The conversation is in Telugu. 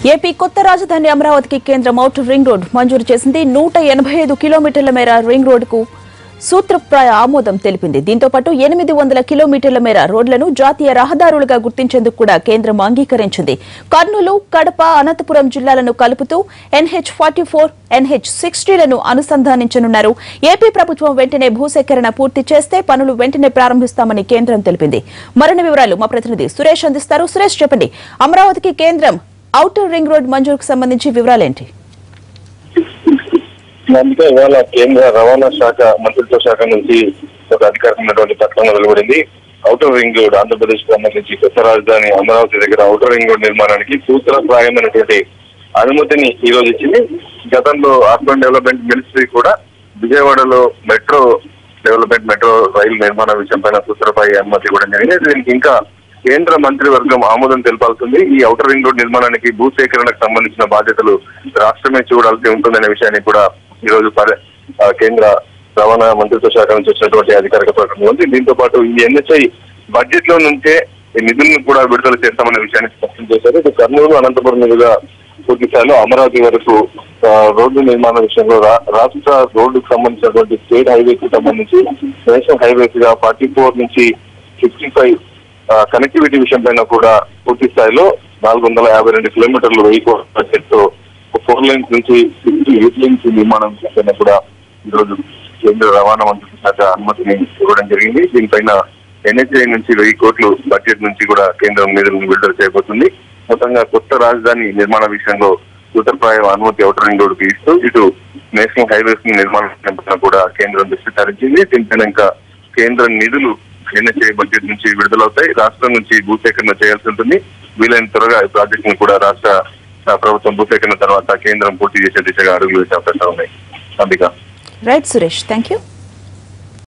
ఏపీ కొత్త రాజధాని అమరావతికి కేంద్రం ఔటర్ రింగ్ రోడ్ మంజూరు చేసింది. 185 కిలోమీటర్ల మేర రింగ్ రోడ్డుకు సూత్రప్రాయ ఆమోదం తెలిపింది. దీంతో పాటు 800 కిలోమీటర్ల మేర రోడ్లను జాతీయ రహదారులుగా గుర్తించేందుకు కూడా కేంద్రం అంగీకరించింది. కర్నూలు, కడప, అనంతపురం జిల్లాలను కలుపుతూ NH44, NH60లను అనుసంధానించనున్నారు. ఏపీ ప్రభుత్వం వెంటనే భూసేకరణ పూర్తి చేస్తే పనులు వెంటనే ప్రారంభిస్తామని కేంద్రం తెలిపింది. మరిన్ని వివరాలు మా ప్రతినిధి సురేష్ అందిస్తారు. సురేష్, చెప్పండి, అమరావతికి కేంద్రం ఔటర్ రింగ్ రోడ్ మంజూరుకు సంబంధించి వివరాలేంటి? అందుకే ఇవాళ కేంద్ర రవాణా శాఖ మంత్రిత్వ శాఖ నుంచి ఒక అధికారికమైనటువంటి ప్రకటన వెలువడింది. ఔటర్ రింగ్ రోడ్ ఆంధ్రప్రదేశ్ సంబంధించి కొత్త రాజధాని అమరావతి దగ్గర ఔటర్ రింగ్ రోడ్ నిర్మాణానికి సూత్రప్రాయమైనటువంటి అనుమతిని ఈ రోజు ఇచ్చింది. గతంలో అర్బన్ డెవలప్మెంట్ మినిస్ట్రీ కూడా విజయవాడలో మెట్రో రైలు నిర్మాణ విషయం పైన సూత్రప్రాయ అనుమతి ఇవ్వడం జరిగింది. దీనికి ఇంకా కేంద్ర మంత్రివర్గం ఆమోదం తెలపాల్సింది. ఈ ఔటర్ రింగ్ రోడ్ నిర్మాణానికి భూసేకరణకు సంబంధించిన బాధ్యతలు రాష్ట్రమే చూడాల్సి ఉంటుందనే విషయాన్ని కూడా ఈ రోజు కేంద్ర రవాణా మంత్రిత్వ శాఖ నుంచి వచ్చినటువంటి అధికారిక ప్రకటన ఉంది. దీంతో పాటు ఈ NHI బడ్జెట్ లో నుంచే ఈ నిధులను కూడా విడుదల చేస్తామనే విషయాన్ని స్పష్టం చేశారు. ఇది కర్నూలు, అనంతపురం మీదుగా పూర్తి స్థాయిలో అమరావతి వరకు రోడ్డు నిర్మాణ విషయంలో రాష్ట్ర రోడ్డుకు సంబంధించినటువంటి స్టేట్ హైవేస్ కి సంబంధించి నేషనల్ హైవేస్ గా 44 నుంచి 55 కనెక్టివిటీ విషయం పైన కూడా పూర్తి స్థాయిలో 452 కిలోమీటర్లు 1000 కోట్ల బడ్జెట్ తో 4 లైన్స్ నుంచి 68 లైన్స్ నిర్మాణం పైన కూడా ఈరోజు కేంద్ర రవాణా మంత్రిత్వ శాఖ అనుమతిని ఇవ్వడం జరిగింది. దీనిపైన NHI నుంచి 1000 కోట్లు బడ్జెట్ నుంచి కూడా కేంద్రం నిధులను విడుదల చేయబోతుంది. మొత్తంగా కొత్త రాజధాని నిర్మాణ విషయంలో సూత్రప్రాయ అనుమతి ఔటర్ రింగ్ రోడ్డుకి ఇస్తూ ఇటు నేషనల్ హైవేస్ నిర్మాణం కూడా కేంద్రం దృష్టి సారించింది. దీనిపైన ఇంకా కేంద్ర నిధులు NHI బడ్జెట్ నుంచి విడుదలవుతాయి. రాష్ట్రం నుంచి భూసేకరణ చేయాల్సి ఉంటుంది. వీలైన త్వరగా ఈ ప్రాజెక్టును కూడా రాష్ట్ర ప్రభుత్వం భూసేకరణ తర్వాత కేంద్రం పూర్తి చేసే దిశగా అడుగులు వేసే అవకాశాలు ఉన్నాయి. Ambika. Right Suresh, thank you.